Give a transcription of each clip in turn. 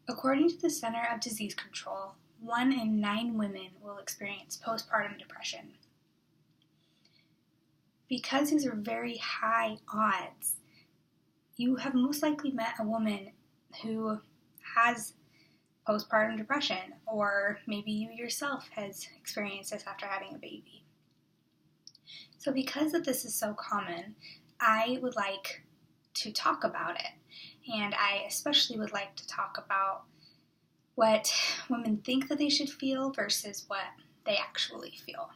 According to the Center of Disease Control, 1 in 9 women will experience postpartum depression. Because these are very high odds, you have most likely met a woman who has postpartum depression, or maybe you yourself has experienced this after having a baby. So because of this is so common, I would like to talk about it. And I especially would like to talk about what women think that they should feel versus what they actually feel.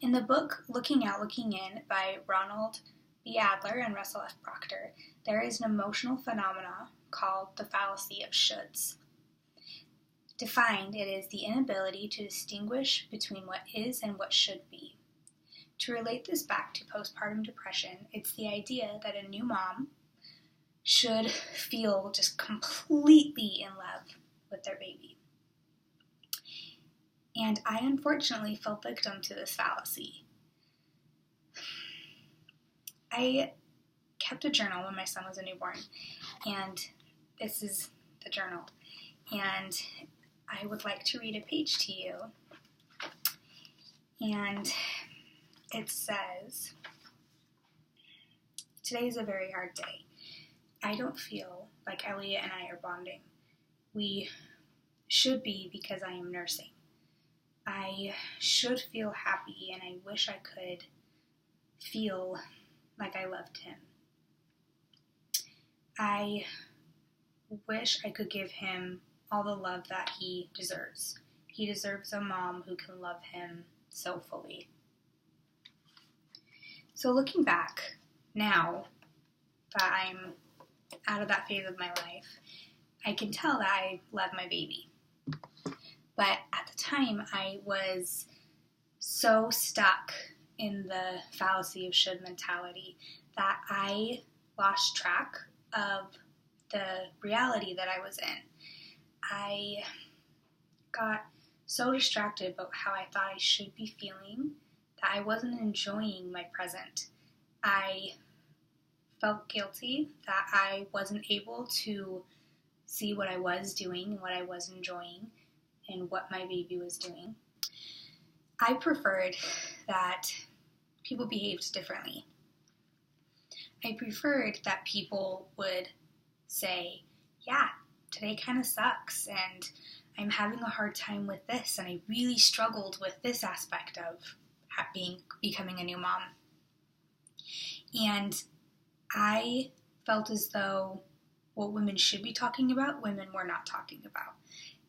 In the book Looking Out, Looking In by Ronald Adler and Russell F. Proctor, there is an emotional phenomena called the Fallacy of Shoulds. Defined, it is the inability to distinguish between what is and what should be. To relate this back to postpartum depression, it's the idea that a new mom should feel just completely in love with their baby. And I unfortunately fell victim to this fallacy. I kept a journal when my son was a newborn, and this is the journal. And I would like to read a page to you. And it says, "Today is a very hard day. I don't feel like Elliot and I are bonding. We should be because I am nursing. I should feel happy and I wish I could feel like I loved him. I wish I could give him all the love that he deserves. He deserves a mom who can love him so fully." So looking back now that I'm out of that phase of my life, I can tell that I love my baby. But at the time, I was so stuck in the fallacy of should mentality that I lost track of the reality that I was in. I got so distracted about how I thought I should be feeling that I wasn't enjoying my present. I felt guilty that I wasn't able to see what I was doing and what I was enjoying and what my baby was doing. I preferred that people behaved differently. I preferred that people would say, "Yeah, today kind of sucks and I'm having a hard time with this and I really struggled with this aspect of becoming a new mom." And I felt as though what women should be talking about, women were not talking about.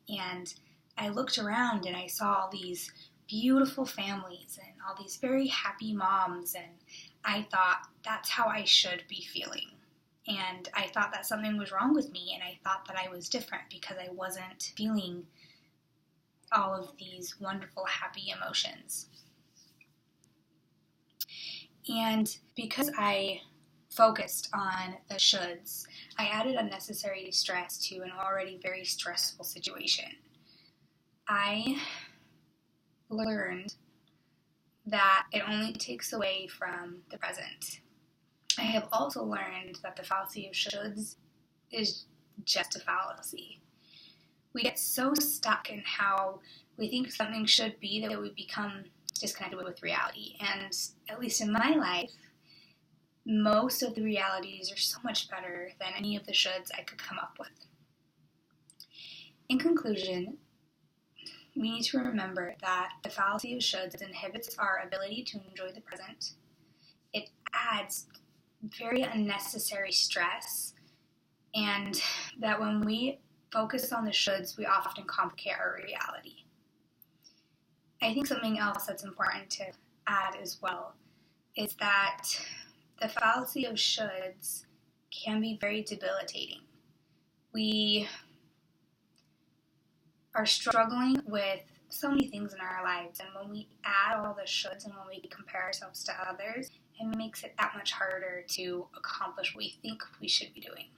And I looked around and I saw all these beautiful families and all these very happy moms, and I thought that's how I should be feeling. And I thought that something was wrong with me, and I thought that I was different because I wasn't feeling all of these wonderful, happy emotions. And because I focused on the shoulds, I added unnecessary stress to an already very stressful situation. I learned that it only takes away from the present. I have also learned that the fallacy of shoulds is just a fallacy. We get so stuck in how we think something should be that we become disconnected with reality. And at least in my life, most of the realities are so much better than any of the shoulds I could come up with. In conclusion, we need to remember that the fallacy of shoulds inhibits our ability to enjoy the present. It adds very unnecessary stress, and that when we focus on the shoulds, we often complicate our reality. I think something else that's important to add as well is that the fallacy of shoulds can be very debilitating. We are struggling with so many things in our lives, and when we add all the shoulds and when we compare ourselves to others, it makes it that much harder to accomplish what we think we should be doing.